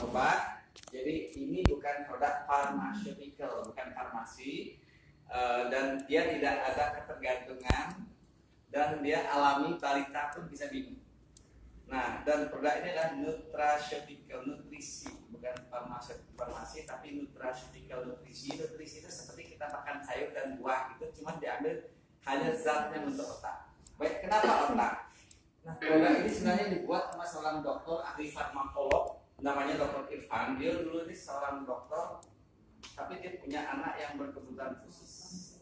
obat. Jadi ini bukan produk pharmaceutical, bukan farmasi, dan dia tidak ada ketergantungan, dan dia alami, balita pun bisa minum. Nah, dan produk ini adalah nutraceutical, nutrisi, bukan farmasi, tapi nutraceutical, nutrisi. Nutrisi itu seperti kita makan sayur dan buah, itu cuma diambil hanya zatnya untuk otak. Baik, kenapa otak? Nah, produk ini sebenarnya dibuat sama seorang dokter ahli farmakolog, namanya Dr. Irfan. Dia dulu ini seorang dokter, tapi dia punya anak yang berkebutuhan khusus.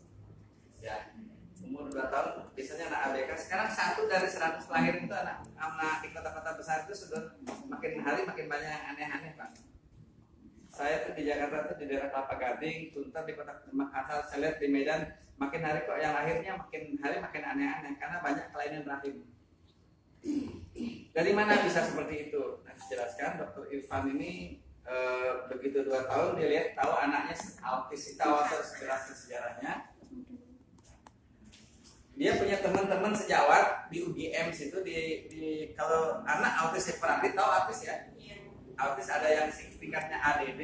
Ya, umur 2 tahun, biasanya anak ABK. Sekarang 1 dari 100 lahir itu anak di kota-kota besar itu sudah makin hari makin banyak yang aneh-aneh, Pak. Saya tuh di Jakarta tuh di daerah Kelapa Gading, Sunter, di kota Makassar, saya lihat di Medan, makin hari kok yang lahirnya makin hari makin aneh-aneh karena banyak kelainan rahim. Dari mana bisa seperti itu? Nah, dijelaskan Dr. Irfan ini begitu 2 tahun dia lihat tahu anaknya autis. Itu awal sejarahnya. Dia punya teman-teman sejawat di UGM situ di kalau anak autis hiperaktif, tahu autis ya? Autis ada yang tingkatnya ADD,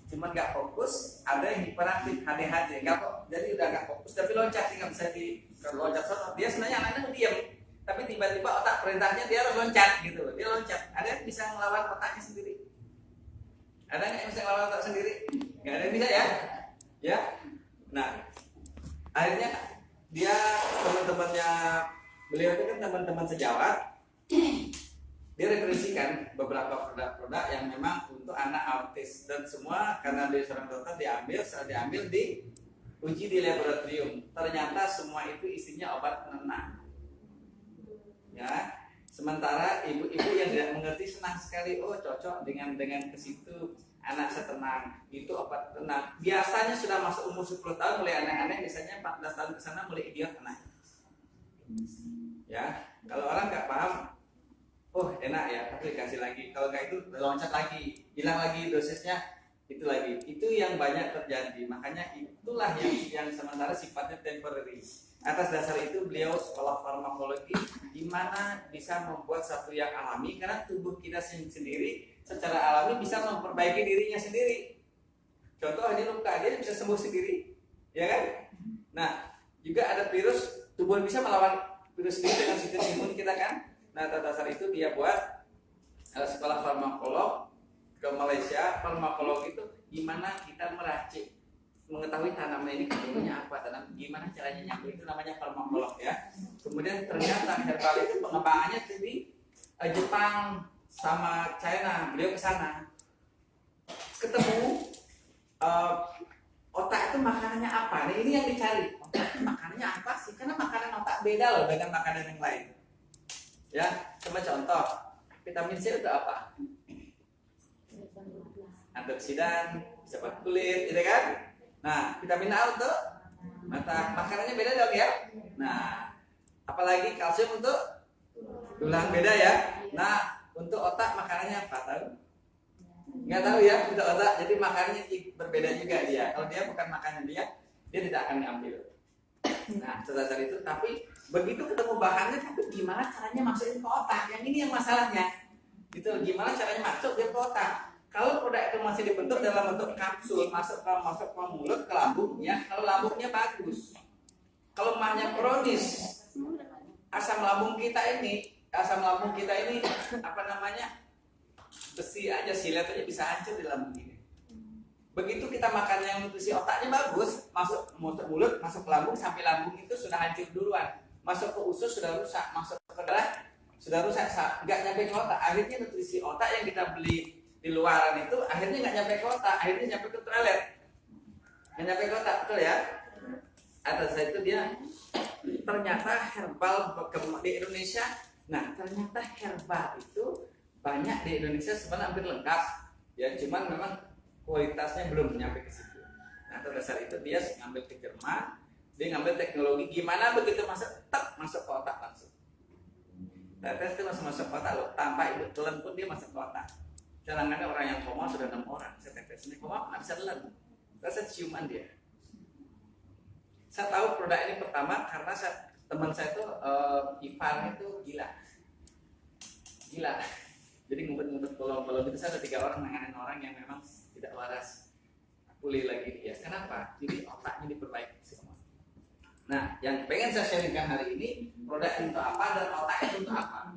cuman nggak fokus, ada yang hiperaktif ADHD, jadi udah nggak fokus, tapi loncat nggak bisa loncat sono. Dia sebenarnya anaknya diam, tapi tiba-tiba otak perintahnya dia harus loncat gitu, dia loncat. Ada yang bisa melawan otaknya sendiri? Ada yang bisa melawan otak sendiri? Nggak ada yang bisa ya? Ya. Nah, akhirnya dia teman-temannya beliau itu kan teman-teman sejawat, dia referensikan beberapa produk-produk yang memang untuk anak autis, dan semua karena dia seorang dokter diambil diuji di laboratorium. Ternyata semua itu isinya obat penenang. Ya, sementara ibu-ibu yang tidak mengerti senang sekali, oh cocok dengan ke situ, anak saya tenang, itu obat tenang. Biasanya sudah masuk umur 10 tahun mulai aneh-aneh, misalnya 14 tahun ke sana mulai idiot anak. Ya, kalau orang nggak paham, oh enak ya, tapi dikasih lagi. Kalau nggak itu loncat lagi, hilang lagi dosisnya, itu lagi. Itu yang banyak terjadi. Makanya itulah yang sementara sifatnya temporary. Atas dasar itu beliau sekolah farmakologi, di mana bisa membuat satu yang alami, karena tubuh kita sendiri secara alami bisa memperbaiki dirinya sendiri. Contoh ini luka, dia bisa sembuh sendiri, ya kan? Nah, juga ada virus, tubuh bisa melawan virus sendiri dengan sistem imun kita kan? Nah, atas dasar itu dia buat sekolah farmakolog ke Malaysia. Farmakolog itu gimana kita meracik, mengetahui tanaman ini kandungannya apa, gimana caranya nyambung, itu namanya farmakolog ya. Kemudian ternyata herbal itu pengembangannya di Jepang sama China. Beliau ke sana ketemu otak itu makanannya apa. Nah, ini yang dicari, otak itu makanannya apa sih, karena makanan otak beda loh dengan makanan yang lain ya. Coba contoh, vitamin C itu apa? Antioksidan, bisa buat kulit, gitu kan? Nah, vitamin A untuk mata, makanannya beda dong ya. Nah, apalagi kalsium untuk tulang, beda ya. Nah, untuk otak makanannya apa, tahu? Nggak tahu ya, untuk otak. Jadi makanannya berbeda juga dia. Kalau dia bukan makanan dia tidak akan diambil. Nah, sedasar itu. Tapi begitu ketemu bahannya, tapi gimana caranya masukin ke otak? Yang ini yang masalahnya. Gitu, gimana caranya masuk dia ke otak? Kalau produk itu masih dibentuk dalam bentuk kapsul, masuk ke mulut, ke lambung, ya. Kalau lambungnya bagus. Kalau mahnya kronis, asam lambung kita ini apa namanya, besi aja, silet aja bisa hancur di lambung ini. Begitu kita makan yang nutrisi otaknya bagus, masuk mulut, masuk ke lambung, sampai lambung itu sudah hancur duluan. Masuk ke usus sudah rusak, masuk ke darah sudah rusak, nggak nyampe ke otak. Akhirnya nutrisi otak yang kita beli di luaran itu akhirnya nggak nyampe ke otak, akhirnya nyampe ke toilet, nggak nyampe ke otak, betul ya. Atas itu dia ternyata herbal di Indonesia. Nah, ternyata herbal itu banyak di Indonesia, sebenarnya hampir lengkap ya, cuman memang kualitasnya belum nyampe ke situ. Nah, atas dasar itu dia ngambil ke Jerman, dia ngambil teknologi gimana begitu masuk ke otak langsung. Tetes itu masuk ke otak loh, tanpa ibu telan pun dia masuk ke otak. Jangan-jangan orang yang koma sudah 6 orang, saya tetes ini koma nggak bisa telan, rasa ciuman dia. Saya tahu produk ini pertama karena teman saya itu Ivan itu gila. Jadi ngumpet-ngumpet kolom-kolom itu ada 3 orang nanganin orang yang memang tidak waras pulih lagi dia. Kenapa? Jadi otaknya diperbaiki semua. Nah, yang pengen saya sharingkan hari ini, produk itu apa dan otak itu untuk apa?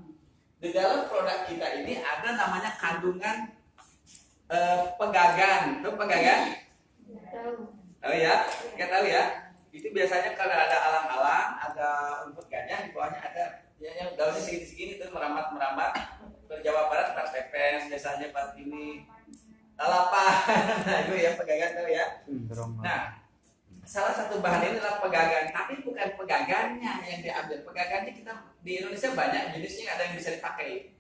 Di dalam produk kita ini ada namanya kandungan pegagan. Tahu pegagan? Tahu ya? Nggak tahu ya? Itu biasanya kalau ada alang-alang, ada rumput gajah, di bawahnya ada yang daunnya segini-segini tuh merambat-merambat. Ke Jawa Barat tempat pepes, biasanya pas ini lalapan. Nah, itu ya pegagan tahu ya. Nah, salah satu bahan ini adalah pegagan, tapi bukan pegagannya yang diambil. Pegagannya kita di Indonesia banyak jenisnya, ada yang bisa dipakai.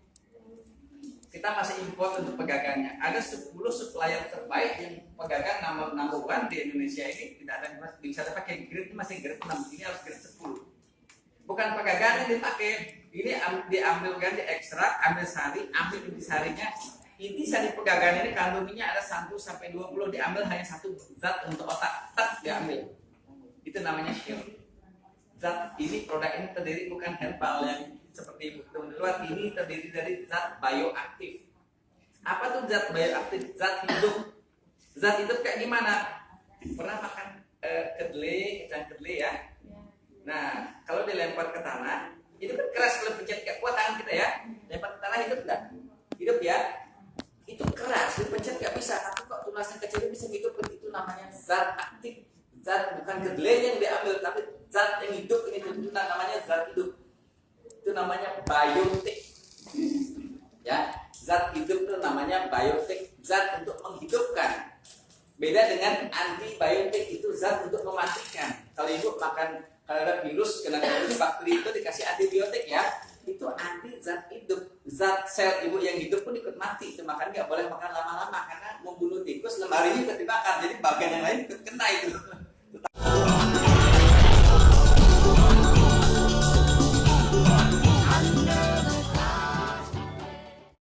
Kita masih import untuk pegagannya. Ada 10 supplier terbaik yang pegagan number 1 di Indonesia ini, tidak ada yang bisa dipakai. Grade masih grade 6, ini harus grade 10. Bukan pegagan yang dipakai, ini diambilkan, diekstrak, ambil sari, ambil inti sarinya. Inti sari pegagan ini kandungannya ada 1-20, diambil hanya satu zat untuk otak, tak diambil. Itu namanya shield. Zat ini, produk ini terdiri bukan herbal yang seperti teman luar, ini terdiri dari zat bioaktif. Apa tuh zat bioaktif? Zat hidup. Zat hidup kayak gimana? Pernah makan kedelai, kacang kedelai ya? Nah, kalau dilempar ke tanah, itu kan keras, kalau pencet kayak kuat tangan kita ya. Lempar ke tanah hidup enggak? Hidup ya. Itu keras, dipencet nggak bisa. Tapi kok tunasnya kecil bisa hidup, itu namanya zat aktif. Zat bukan kedelai yang diambil, tapi zat yang hidup ini itu namanya zat hidup. Itu namanya biotik. Ya, zat hidup itu namanya biotik, zat untuk menghidupkan. Beda dengan antibiotik, itu zat untuk mematikan. Kalau ibu makan, kalau ada virus, kena virus bakteri itu dikasih antibiotik ya, itu anti zat hidup. Zat sel ibu yang hidup pun ikut mati. Itu makan nggak boleh makan lama-lama karena membunuh tikus, lemarinya ikut dibakar, jadi bagian yang lain ikut kena itu.